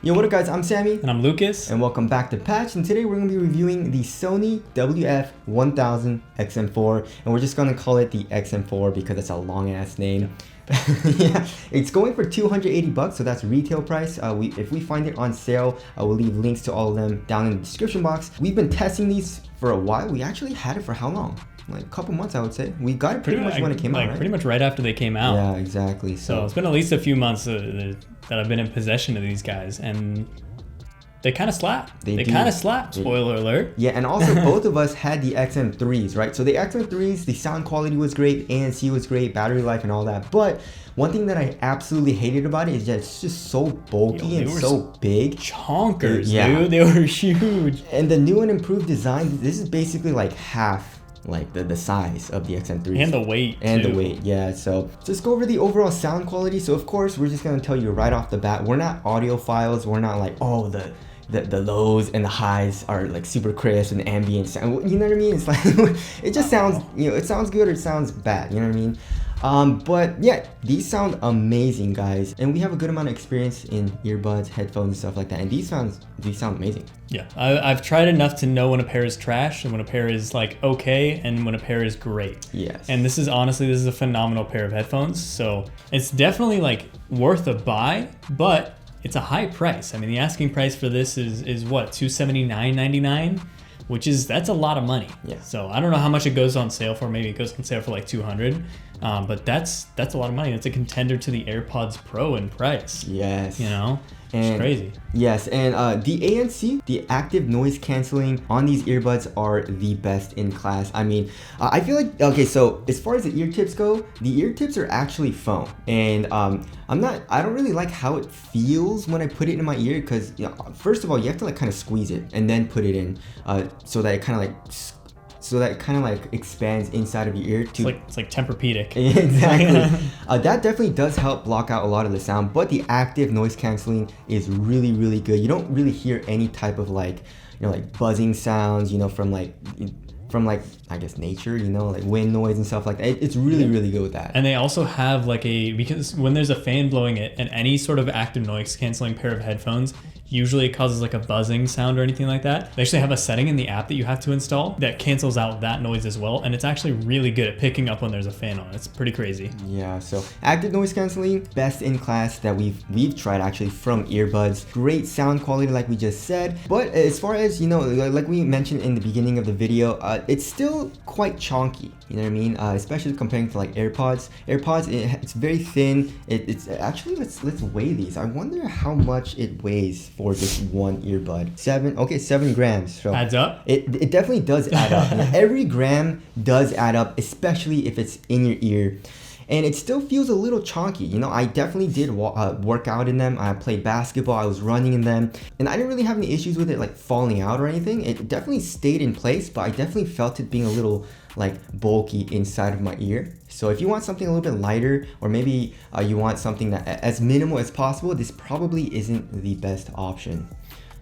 Yo, what up guys, I'm Sammy. And I'm Lucas. And welcome back to Patch, and today we're going to be reviewing the Sony WF-1000XM4, and we're just going to call it the XM4 because it's a long ass name. Yeah, it's going for $280, so that's retail price. If we find it on sale, we'll leave links to all of them down in the description box. We've been testing these for a while. We actually had it for how long? Like a couple months, I would say. We got it pretty much when it came out, right? Pretty much right after they came out. Yeah, exactly. So it's been at least a few months that I've been in possession of these guys, and they kind of slap. They kind of slap. Spoiler alert. Yeah, and also both of us had the XM3s, right? So the XM3s, the sound quality was great, ANC was great, battery life and all that. But one thing that I absolutely hated about it is that it's just so bulky and so big. Chonkers, dude. They were huge. And the new and improved design, this is basically like half like the size of the XM3 and the weight yeah. So just go over the overall sound quality. So of course we're just going to tell you right off the bat, we're not audiophiles. We're not like, oh, the lows and the highs are like super crisp and ambient sound, you know what I mean? It's like it just sounds, you know, it sounds good or it sounds bad, you know what I mean? But yeah, these sound amazing, guys, and we have a good amount of experience in earbuds, headphones, and stuff like that, and these sound amazing. Yeah, I've tried enough to know when a pair is trash and when a pair is like okay and when a pair is great. Yes. And this is a phenomenal pair of headphones, so it's definitely like worth a buy, but it's a high price. I mean, the asking price for this is what, $279.99, that's a lot of money. Yeah. So I don't know how much it goes on sale for. Maybe it goes on sale for like $200. But that's a lot of money. It's a contender to the AirPods Pro in price. Yes. You know? It's crazy. Yes, and the ANC, the active noise canceling on these earbuds are the best in class. I mean, I feel like, okay, so as far as the ear tips go, the ear tips are actually foam, and I don't really like how it feels when I put it in my ear, because, you know, first of all, you have to like kind of squeeze it and then put it in, so that it kind of like expands inside of your ear too. It's like Tempur-Pedic. Exactly. That definitely does help block out a lot of the sound, but the active noise canceling is really, really good. You don't really hear any type of like, you know, like buzzing sounds, you know, from like I guess nature, you know, like wind noise and stuff like that. It's really, really good with that. And they also have like because when there's a fan blowing it, and any sort of active noise canceling pair of headphones, usually it causes like a buzzing sound or anything like that. They actually have a setting in the app that you have to install that cancels out that noise as well, and it's actually really good at picking up when there's a fan on. It's pretty crazy. Yeah, so active noise canceling, best in class that we've tried actually from earbuds. Great sound quality like we just said, but as far as, you know, like we mentioned in the beginning of the video, it's still quite chonky, you know what I mean? Especially comparing to like AirPods. It's very thin. It's actually, let's weigh these. I wonder how much it weighs for just one earbud. 7 grams. So adds up? It definitely does add up. You know, every gram does add up, especially if it's in your ear. And it still feels a little chonky. You know, I definitely did work out in them. I played basketball, I was running in them, and I didn't really have any issues with it like falling out or anything. It definitely stayed in place, but I definitely felt it being a little like bulky inside of my ear. So if you want something a little bit lighter, or maybe you want something that as minimal as possible, this probably isn't the best option.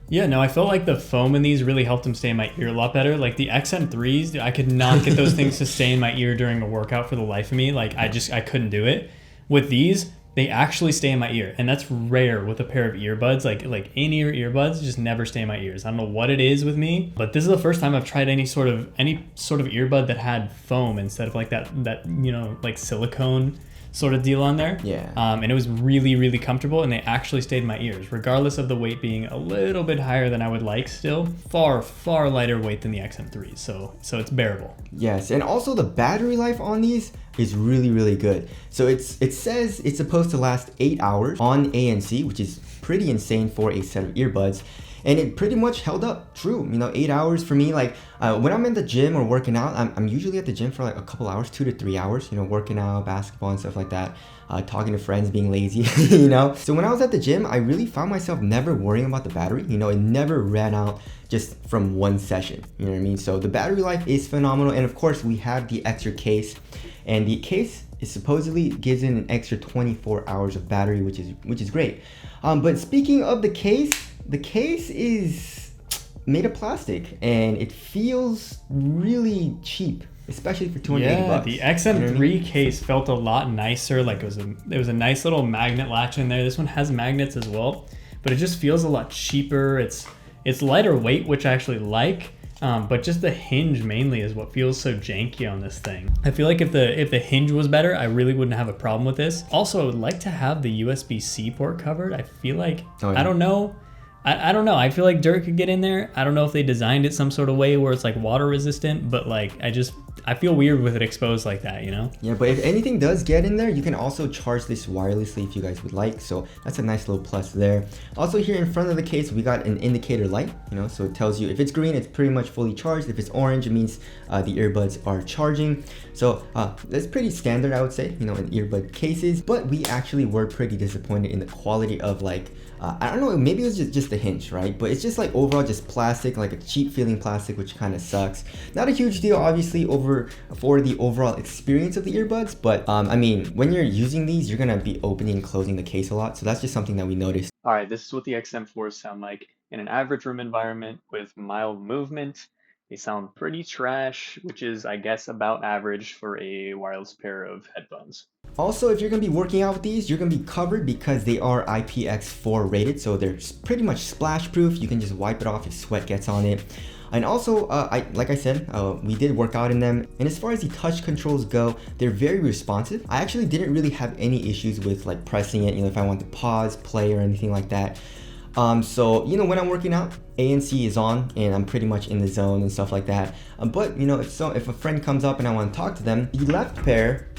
Yeah, no, I felt like the foam in these really helped them stay in my ear a lot better. Like the XM3s, I could not get those things to stay in my ear during a workout for the life of me. Like I couldn't do it. With these, they actually stay in my ear, and that's rare with a pair of earbuds. Like in-ear earbuds just never stay in my ears. I don't know what it is with me, but this is the first time I've tried any sort of earbud that had foam instead of like that you know, like silicone sort of deal on there. Yeah. And it was really, really comfortable, and they actually stayed in my ears, regardless of the weight being a little bit higher than I would like. Still far, far lighter weight than the XM3s, so it's bearable. Yes, and also the battery life on these is really, really good. So it says it's supposed to last 8 hours on ANC, which is pretty insane for a set of earbuds. And it pretty much held up true, you know, 8 hours for me. Like when I'm in the gym or working out, I'm usually at the gym for like a couple hours, 2 to 3 hours, you know, working out, basketball and stuff like that, talking to friends, being lazy, you know. So when I was at the gym, I really found myself never worrying about the battery. You know, it never ran out just from one session, you know what I mean? So the battery life is phenomenal. And of course we have the extra case, and the case is supposedly gives in an extra 24 hours of battery, which is great. But speaking of the case is made of plastic, and it feels really cheap, especially for $280. Yeah, the XM3 case felt a lot nicer. Like it was a nice little magnet latch in there. This one has magnets as well, but it just feels a lot cheaper. It's lighter weight, which I actually like. But just the hinge mainly is what feels so janky on this thing. I feel like if the hinge was better, I really wouldn't have a problem with this. Also, I would like to have the USB-C port covered. I feel like, I don't know. I don't know. I feel like dirt could get in there. I don't know if they designed it some sort of way where it's like water resistant, but like I feel weird with it exposed like that, you know? Yeah, but if anything does get in there, you can also charge this wirelessly if you guys would like. So that's a nice little plus there. Also here in front of the case, we got an indicator light, you know, so it tells you if it's green, it's pretty much fully charged. If it's orange, it means the earbuds are charging. So that's pretty standard, I would say, you know, in earbud cases, but we actually were pretty disappointed in the quality of like, I don't know, maybe it was just the hinge, right? But it's just like overall just plastic, like a cheap feeling plastic, which kind of sucks. Not a huge deal, obviously, for the overall experience of the earbuds, but I mean, when you're using these, you're gonna be opening and closing the case a lot. So that's just something that we noticed. All right, this is what the XM4s sound like in an average room environment with mild movement. They sound pretty trash, which is, I guess, about average for a wireless pair of headphones. Also, if you're going to be working out with these, you're going to be covered because they are IPX4 rated, so they're pretty much splash proof. You can just wipe it off if sweat gets on it. And also, like I said, we did work out in them. And as far as the touch controls go, they're very responsive. I actually didn't really have any issues with like pressing it, you know, if I want to pause, play, or anything like that. So, you know, when I'm working out, ANC is on and I'm pretty much in the zone and stuff like that. But, you know, if a friend comes up and I want to talk to them, the left pair,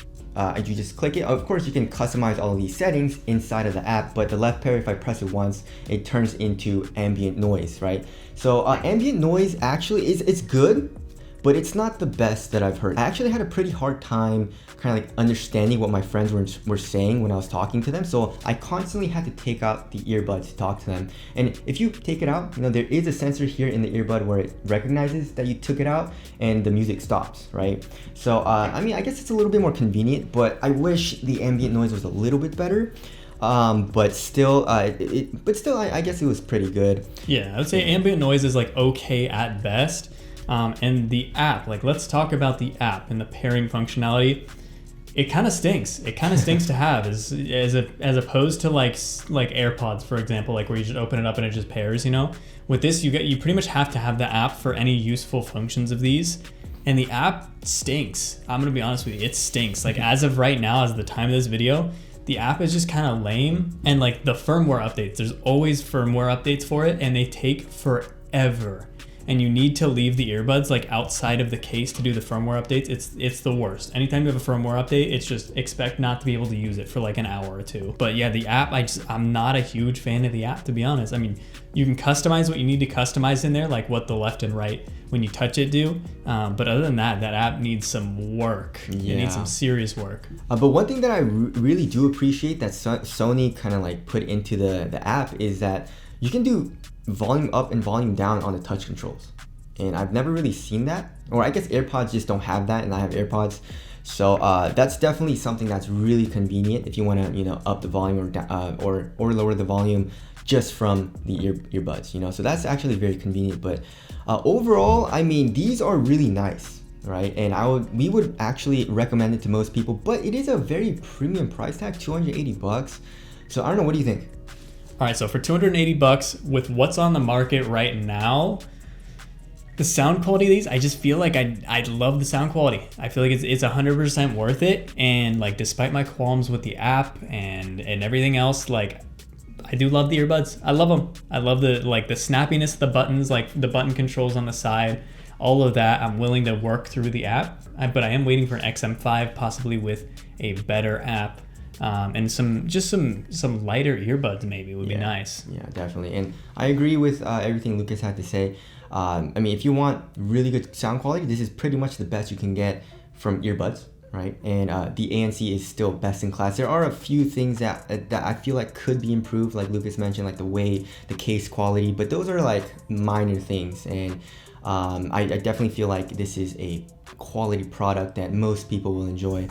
you just click it. Of course, you can customize all of these settings inside of the app, but the left pair, if I press it once, it turns into ambient noise, right? So ambient noise actually it's good, but it's not the best that I've heard. I actually had a pretty hard time kind of like understanding what my friends were saying when I was talking to them. So I constantly had to take out the earbuds to talk to them. And if you take it out, you know, there is a sensor here in the earbud where it recognizes that you took it out and the music stops, right? So, I mean, I guess it's a little bit more convenient, but I wish the ambient noise was a little bit better. But still, I guess it was pretty good. Yeah, I would say ambient noise is like okay at best. And the app, like let's talk about the app and the pairing functionality. It kind of stinks. It kind of stinks to have as opposed to like AirPods, for example, like where you just open it up and it just pairs, you know? With this, you pretty much have to have the app for any useful functions of these. And the app stinks. I'm going to be honest with you. It stinks. Like as of right now, as of the time of this video, the app is just kind of lame. And like the firmware updates, there's always firmware updates for it and they take forever. And you need to leave the earbuds like outside of the case to do the firmware updates. It's the worst. Anytime you have a firmware update, it's just expect not to be able to use it for like an hour or two. But yeah, the app, I'm not a huge fan of the app, to be honest. I mean, you can customize what you need to customize in there, like what the left and right when you touch it do. But other than that app needs some work. Yeah. It needs some serious work. But one thing that I really do appreciate that Sony kind of like put into the app is that you can do volume up and volume down on the touch controls, and I've never really seen that, or I guess AirPods just don't have that and I have AirPods, so that's definitely something that's really convenient if you want to, you know, up the volume or lower the volume just from the earbuds, you know. So that's actually very convenient. But overall, I mean, these are really nice, right? And we would actually recommend it to most people, but it is a very premium price tag, $280. So I don't know, what do you think? All right, so for $280 with what's on the market right now, the sound quality of these, I just feel like I love the sound quality. I feel like it's 100% worth it. And like, despite my qualms with the app and everything else, like I do love the earbuds. I love them. I love the snappiness of the buttons, like the button controls on the side, all of that. I'm willing to work through the app, but I am waiting for an XM5, possibly with a better app. And some lighter earbuds maybe would be nice. Yeah, definitely. And I agree with everything Lucas had to say. I mean, if you want really good sound quality, this is pretty much the best you can get from earbuds, right? And the ANC is still best in class. There are a few things that I feel like could be improved, like Lucas mentioned, like the way the case quality, but those are like minor things. And I definitely feel like this is a quality product that most people will enjoy.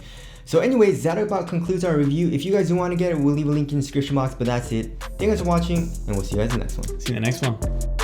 So anyways, that about concludes our review. If you guys do want to get it, we'll leave a link in the description box, but that's it. Thank you guys for watching, and we'll see you guys in the next one. See you in the next one.